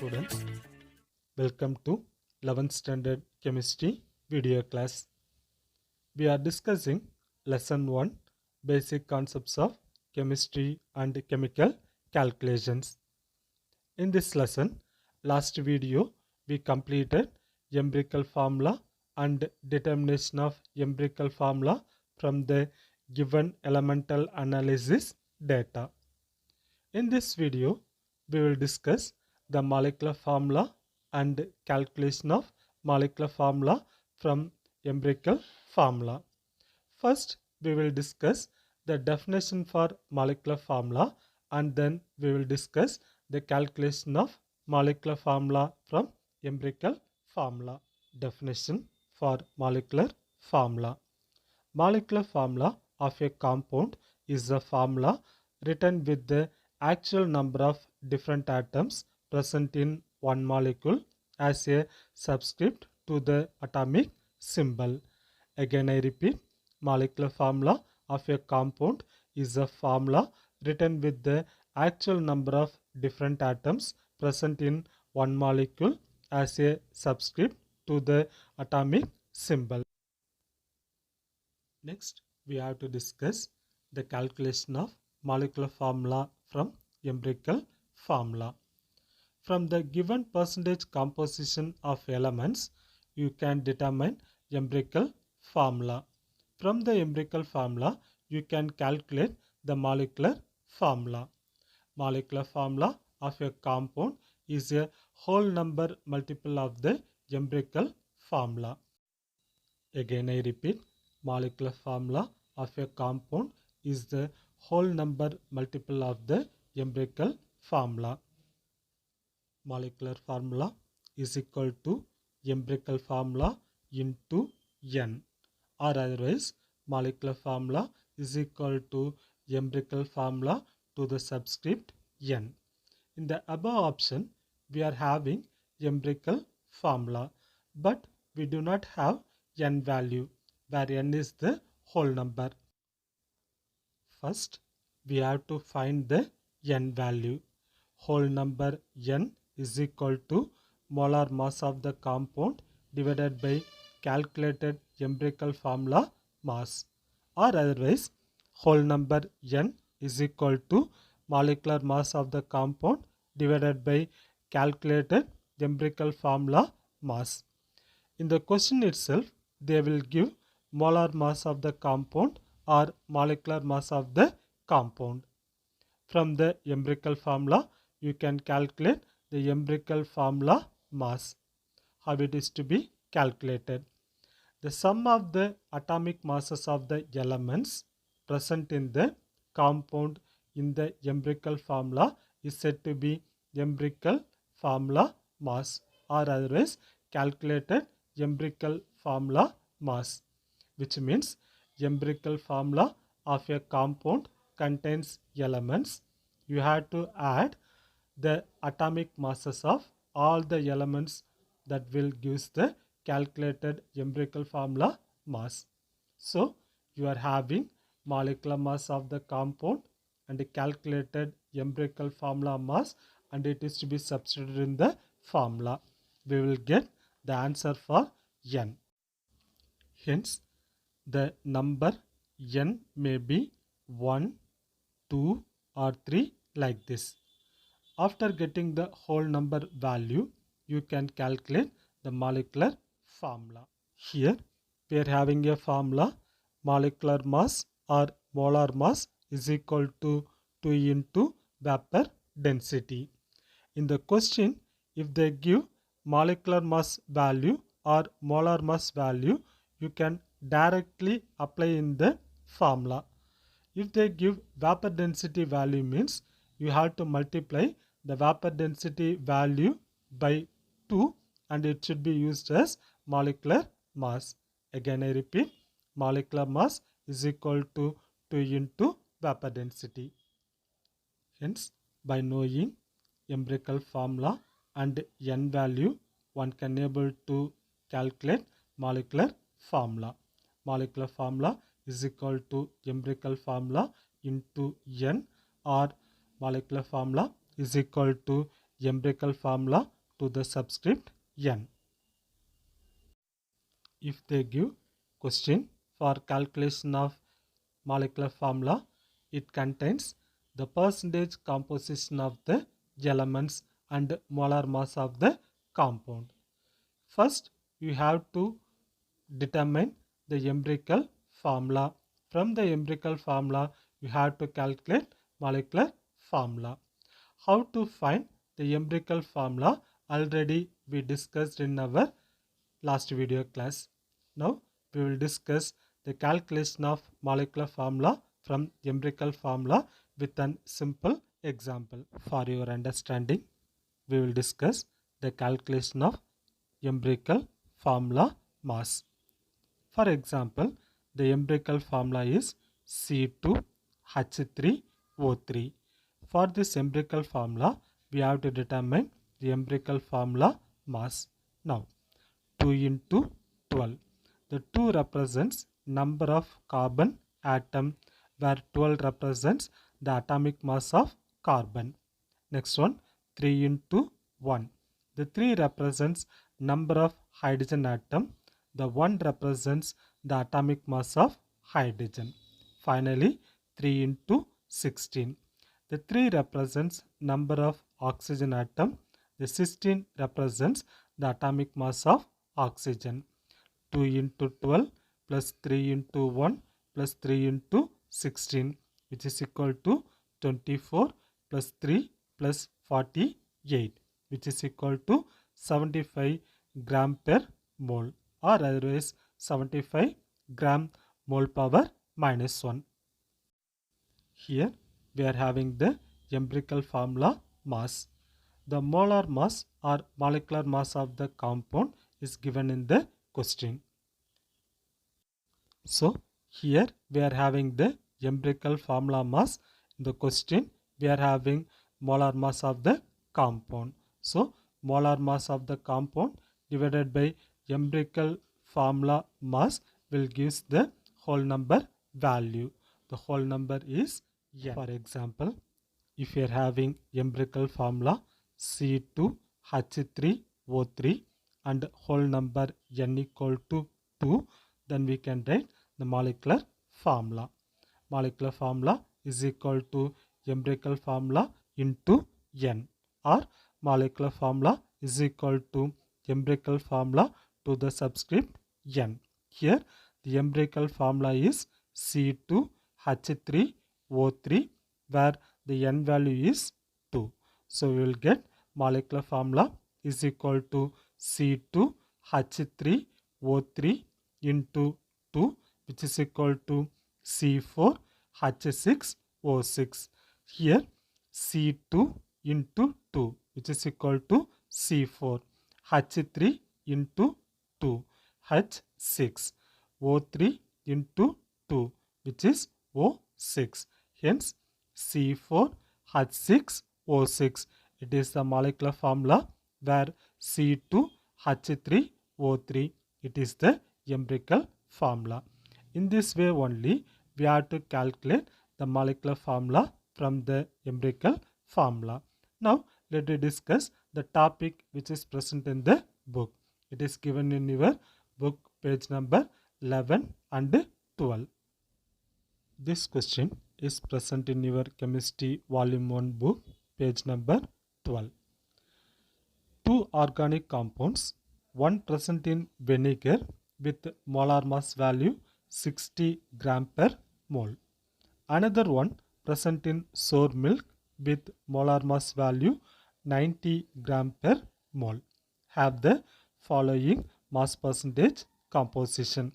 students, welcome to 11th standard chemistry video class. We are discussing lesson 1, basic concepts of chemistry and chemical calculations. In this lesson, last video we completed empirical formula and determination of empirical formula from the given elemental analysis data. In this video, we will discuss the molecular formula and calculation of molecular formula from empirical formula. First, we will discuss the definition for molecular formula, and then we will discuss the calculation of molecular formula from empirical formula. Definition for molecular formula. Molecular formula of a compound is a formula written with the actual number of different atoms present in one molecule as a subscript to the atomic symbol. Again I repeat, molecular formula of a compound is a formula written with the actual number of different atoms present in one molecule as a subscript to the atomic symbol. Next, we have to discuss the calculation of molecular formula from empirical formula. From the given percentage composition of elements, you can determine empirical formula. From the empirical formula, you can calculate the molecular formula. Molecular formula of a compound is a whole number multiple of the empirical formula. Again I repeat, molecular formula of a compound is the whole number multiple of the empirical formula. Molecular formula is equal to empirical formula into n, or otherwise molecular formula is equal to empirical formula to the subscript n. In the above option, we are having empirical formula, but we do not have n value, where n is the whole number. First, we have to find the n value. Whole number n is equal to molar mass of the compound divided by calculated empirical formula mass, or otherwise whole number n is equal to molecular mass of the compound divided by calculated empirical formula mass. In the question itself, they will give molar mass of the compound or molecular mass of the compound. From the empirical formula, you can calculate the empirical formula mass. How it is to be calculated? The sum of the atomic masses of the elements present in the compound in the empirical formula is said to be empirical formula mass, or otherwise calculated empirical formula mass, which means empirical formula of a compound contains elements. You have to add the atomic masses of all the elements, that will gives the calculated empirical formula mass. So you are having molecular mass of the compound and a calculated empirical formula mass, and it is to be substituted in the formula. We will get the answer for n. Hence, the number n may be 1, 2 or 3 like this. After getting the whole number value, you can calculate the molecular formula. Here we are having a formula: molecular mass or molar mass is equal to 2 into vapor density. In the question, if they give molecular mass value or molar mass value, you can directly apply in the formula. If they give vapor density value, means you have to multiply the vapor density value by 2 and it should be used as molecular mass. Again I repeat, molecular mass is equal to 2 into vapor density. Hence, by knowing empirical formula and n value, one can able to calculate molecular formula. Molecular formula is equal to empirical formula into n, or molecular formula is equal to empirical formula to the subscript n. If they give question for calculation of molecular formula, it contains the percentage composition of the elements and molar mass of the compound. First, you have to determine the empirical formula. From the empirical formula, you have to calculate molecular formula. How to find the empirical formula? Already we discussed in our last video class. Now we will discuss the calculation of molecular formula from empirical formula with a simple example. For your understanding, we will discuss the calculation of empirical formula mass. For example, the empirical formula is C2H3O3. For this empirical formula, we have to determine the empirical formula mass. Now, 2 into 12. The 2 represents number of carbon atom, where 12 represents the atomic mass of carbon. Next one, 3 into 1. The 3 represents number of hydrogen atom. The 1 represents the atomic mass of hydrogen. Finally, 3 into 16. The 3 represents number of oxygen atom. The 16 represents the atomic mass of oxygen. 2 into 12 plus 3 into 1 plus 3 into 16, which is equal to 24 plus 3 plus 48, which is equal to 75 gram per mole, or otherwise 75 gram mole power minus 1. Here we are having the empirical formula mass. The molar mass or molecular mass of the compound is given in the question. So here we are having the empirical formula mass. In the question we are having molar mass of the compound. So molar mass of the compound divided by empirical formula mass will gives the whole number value. The whole number is n. For example, if you are having empirical formula C2H3O3 and whole number n equal to 2, then we can write the molecular formula. Molecular formula is equal to empirical formula into n, or molecular formula is equal to empirical formula to the subscript n. Here the empirical formula is C2H3O3, where the n value is 2. So we will get molecular formula is equal to C2H3O3 into 2, which is equal to C4H6O6. Here C2 into 2, which is equal to C4, H3 into 2, H6, O3 into 2, which is O6. Hence C4H6O6. It is the molecular formula, where C2H3O3, it is the empirical formula. In this way only we have to calculate the molecular formula from the empirical formula. Now let us discuss the topic which is present in the book. It is given in your book page number 11 and 12. This question is present in your chemistry volume 1 book page number 12. Two organic compounds, one present in vinegar with molar mass value 60 gram per mole. Another one present in sour milk with molar mass value 90 gram per mole. Have the following mass percentage composition: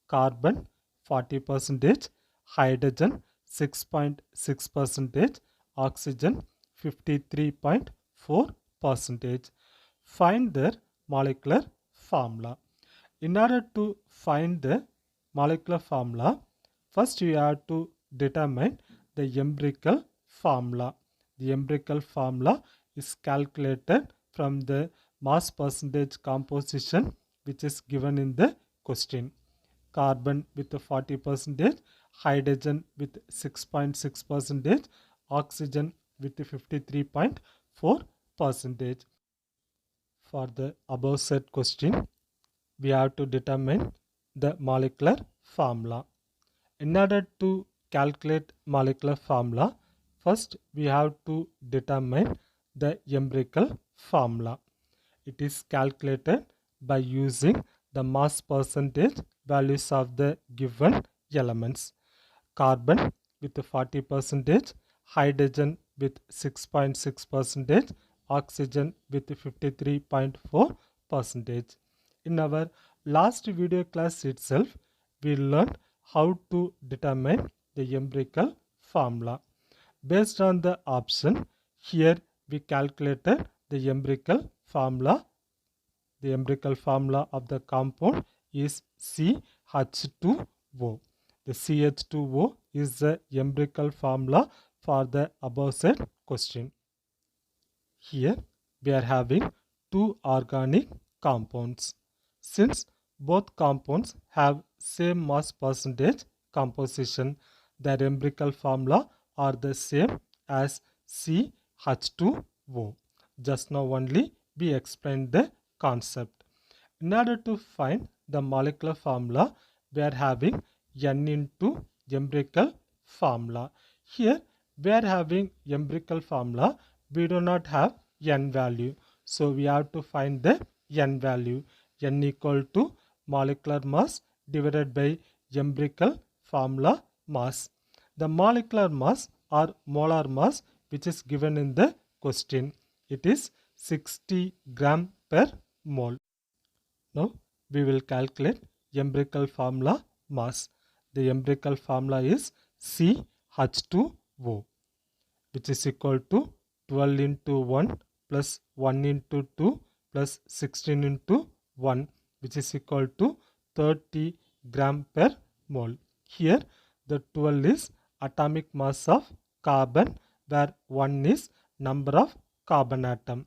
carbon 40%, hydrogen 6.6%, oxygen 53.4%. Find their molecular formula. In order to find the molecular formula, first you have to determine the empirical formula. The empirical formula is calculated from the mass percentage composition which is given in the question. Carbon with 40%, hydrogen with 6.6%, oxygen with 53.4%. percentage. For the above said question, we have to determine the molecular formula. In order to calculate molecular formula, first we have to determine the empirical formula. It is calculated by using the mass percentage values of the given elements. Carbon with 40 percentage, hydrogen with 6.6 percentage, oxygen with 53.4 percentage. In our last video class itself, we learned how to determine the empirical formula. Based on the option, here we calculated the empirical formula. The empirical formula of the compound is CH2O. The CH2O is the empirical formula for the above said question. Here we are having two organic compounds. Since both compounds have same mass percentage composition, their empirical formula are the same as CH2O. Just now only we explained the concept. In order to find the molecular formula, we are having N into empirical formula. Here we are having empirical formula. We do not have N value. So we have to find the N value. N equal to molecular mass divided by empirical formula mass. The molecular mass or molar mass which is given in the question, it is 60 gram per mole. Now we will calculate empirical formula mass. The empirical formula is CH2O, which is equal to 12 into 1 plus 1 into 2 plus 16 into 1, which is equal to 30 gram per mole. Here the 12 is atomic mass of carbon, where 1 is number of carbon atom.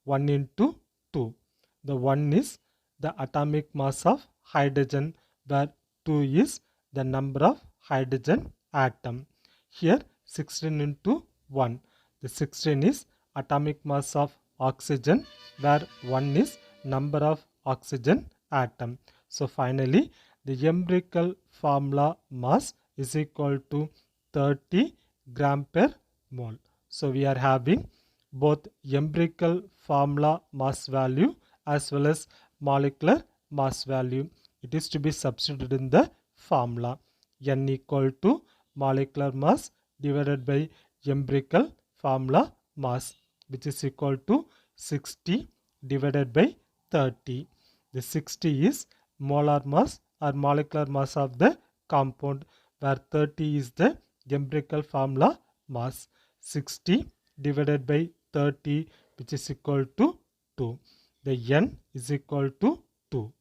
1 into 2. The 1 is the atomic mass of hydrogen, where 2 is the number of hydrogen atom. Here 16 into 1. The 16 is atomic mass of oxygen, where 1 is number of oxygen atom. So finally the empirical formula mass is equal to 30 gram per mole. So we are having both empirical formula mass value as well as molecular mass value. It is to be substituted in the formula. N equal to molecular mass divided by empirical formula mass, which is equal to 60 divided by 30. The 60 is molar mass or molecular mass of the compound, where 30 is the empirical formula mass. 60 divided by 30, which is equal to 2. The N is equal to 2.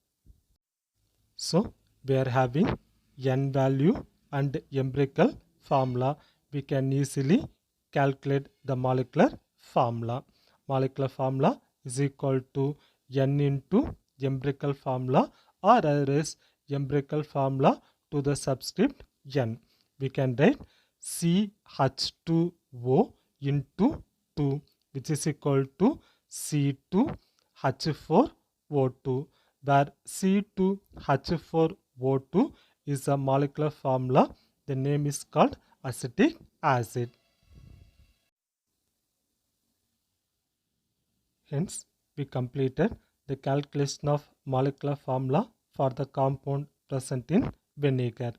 So we are having N value and empirical formula. We can easily calculate the molecular formula. Molecular formula is equal to N into empirical formula, or otherwise empirical formula to the subscript N. We can write CH2O into 2, which is equal to C2H4O2, where C2H4O2 is a molecular formula. The name is called acetic acid. Hence, we completed the calculation of molecular formula for the compound present in vinegar.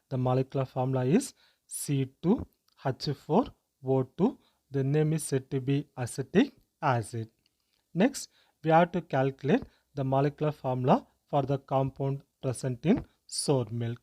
The molecular formula is C2H4O2. The name is said to be acetic acid. Next, we have to calculate the molecular formula for the compound present in sour milk.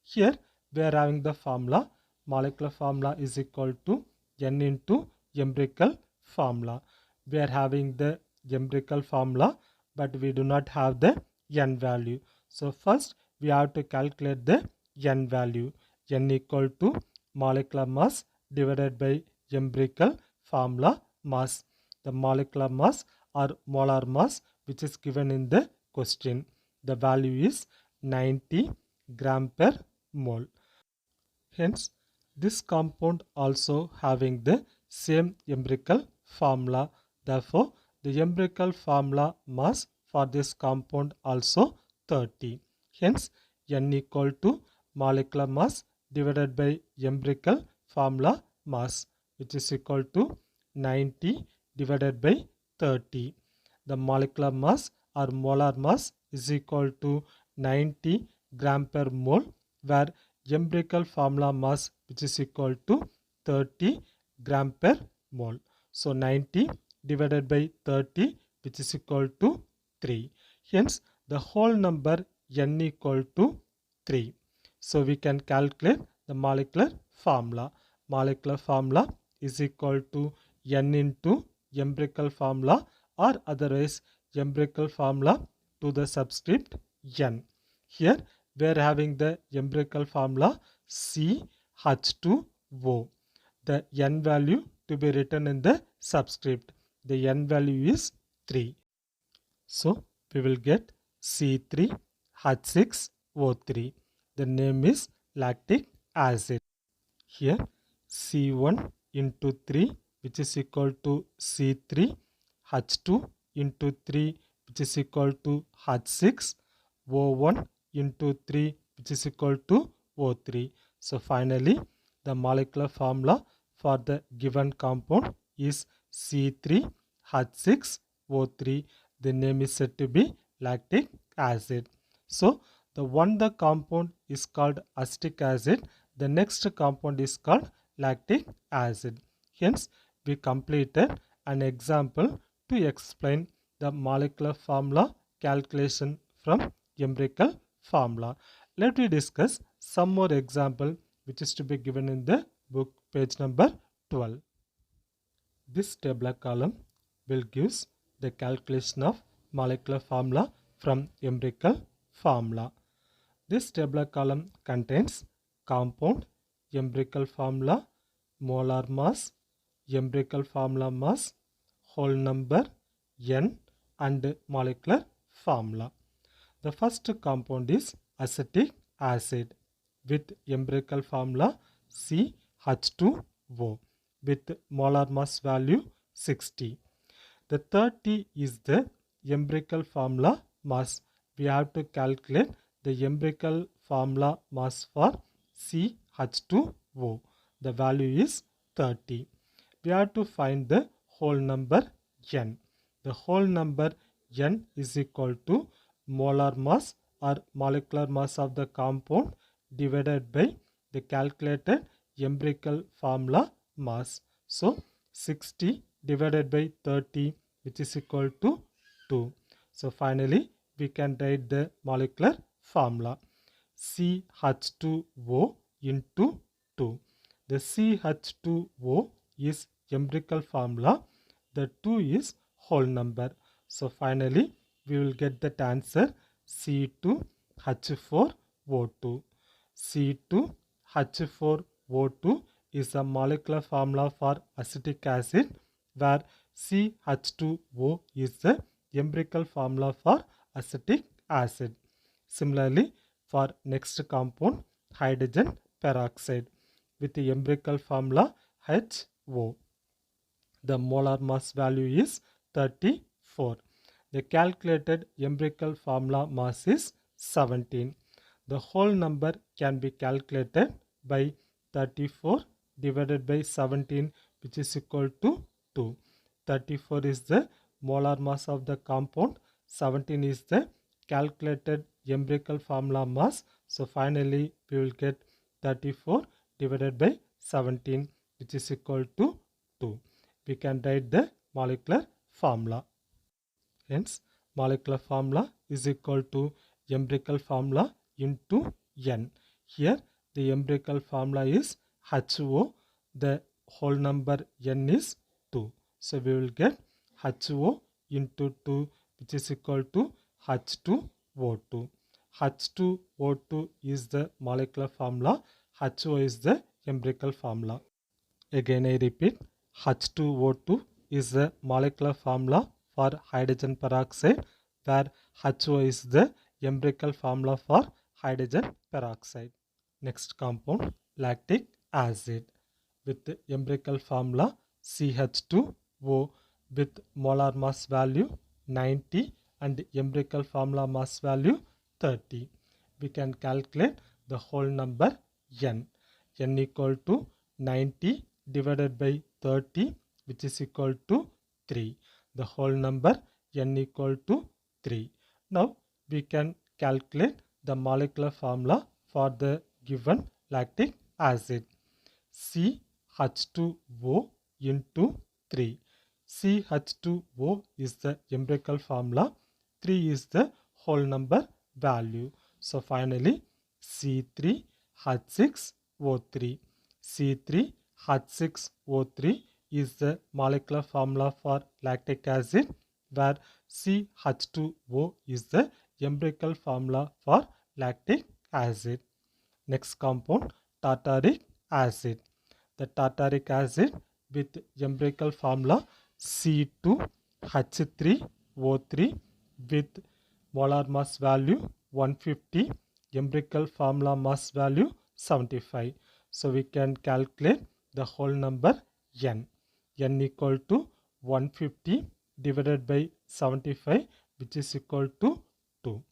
Here, we are having the formula. Molecular formula is equal to N into empirical formula. We are having the empirical formula, but we do not have the N value. So first we have to calculate the N value. N equal to molecular mass divided by empirical formula mass. The molecular mass or molar mass which is given in the question. The value is 90 gram per mole. Hence, this compound also having the same empirical formula, Therefore, the empirical formula mass for this compound also 30. Hence, N equal to molecular mass divided by empirical formula mass, which is equal to 90 divided by 30. The molecular mass or molar mass is equal to 90 gram per mole, where empirical formula mass, which is equal to 30 gram per mole. So 90 divided by 30, which is equal to 3. Hence, the whole number N equal to 3. So we can calculate the molecular formula. Molecular formula is equal to N into empirical formula, or otherwise empirical formula to the subscript N. Here we are having the empirical formula CH2O. The N value to be written in the subscript. The N value is 3. So we will get C3H6O3. The name is lactic acid. Here C1 into 3, which is equal to C3, H2 into 3, which is equal to H6, O1 into 3, which is equal to O3. So finally, the molecular formula for the given compound is C3H6O3. The name is said to be lactic acid. So the compound is called acetic acid. The next compound is called lactic acid. Hence, we completed an example to explain the molecular formula calculation from empirical formula. Let me discuss some more example which is to be given in the book, page number 12. This tabular column will give the calculation of molecular formula from empirical formula. This tabular column contains compound, empirical formula, molar mass, empirical formula mass, whole number, N, and molecular formula. The first compound is acetic acid with empirical formula CH2O with molar mass value 60. The 30 is the empirical formula mass. We have to calculate the empirical formula mass for CH2O. The value is 30. We have to find the whole number N. The whole number N is equal to molar mass or molecular mass of the compound divided by the calculated empirical formula mass. So 60 divided by 30, which is equal to 2. So finally we can write the molecular formula CH2O into 2. The CH2O is empirical formula. The 2 is whole number. So finally we will get that answer C2H4O2. C2H4O2 is a molecular formula for acetic acid, where CH2O is the empirical formula for acetic acid. Similarly, for next compound, hydrogen peroxide with the empirical formula HO. The molar mass value is 34. The calculated empirical formula mass is 17. The whole number can be calculated by 34 divided by 17, which is equal to 2. 34 is the molar mass of the compound. 17 is the calculated empirical formula mass. So finally we will get 34 divided by 17, which is equal to 2. We can write the molecular formula. Hence, molecular formula is equal to empirical formula into N. Here, the empirical formula is HO. The whole number N is 2. So, we will get HO into 2, which is equal to H2O2. H2O2 is the molecular formula. HO is the empirical formula. Again, I repeat, H2O2 is the molecular formula for hydrogen peroxide, where HO is the empirical formula for hydrogen peroxide. Next compound, lactic acid with the empirical formula CH2O. with molar mass value 90 and empirical formula mass value 30. We can calculate the whole number n. N equal to 90 divided by 30, which is equal to 3. The whole number n equal to 3. Now we can calculate the molecular formula for the given lactic acid. CH2O into 3. CH2O is the empirical formula. 3 is the whole number value. So finally C3H6O3. C3H6O3 is the molecular formula for lactic acid, where CH2O is the empirical formula for lactic acid. Next compound, tartaric acid. The tartaric acid with empirical formula C2H3O3 with molar mass value 150, empirical formula mass value 75. So we can calculate the whole number n. N equal to 150 divided by 75, which is equal to 2.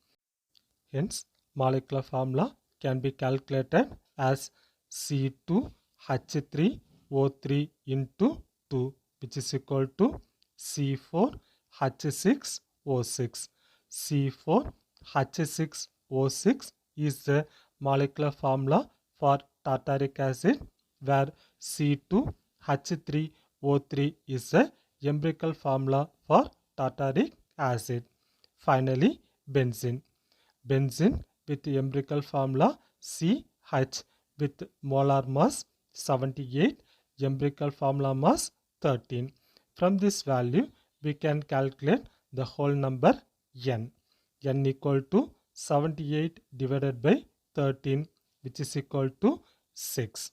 Hence, molecular formula can be calculated as C2H3O3 into 2, which is equal to C4H6O6. C4H6O6 is the molecular formula for tartaric acid, where C2H3O3 is the empirical formula for tartaric acid. Finally, benzene. Benzene with empirical formula CH with molar mass 78, empirical formula mass 13. From this value, we can calculate the whole number n. N equal to 78 divided by 13, which is equal to 6.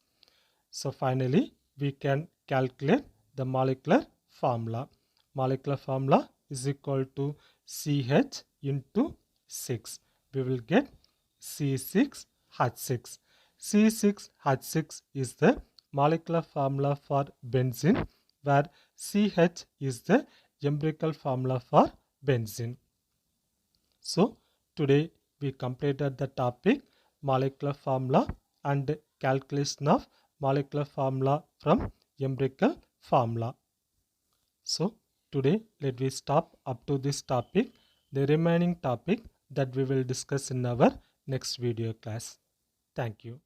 So finally, we can calculate the molecular formula. Molecular formula is equal to CH into 6. We will get C6H6. C6H6 is the molecular formula for benzene, where CH is the empirical formula for benzene. So today we completed the topic molecular formula and calculation of molecular formula from empirical formula. So today let me stop up to this topic. The remaining topic that we will discuss in our next video class. Thank you.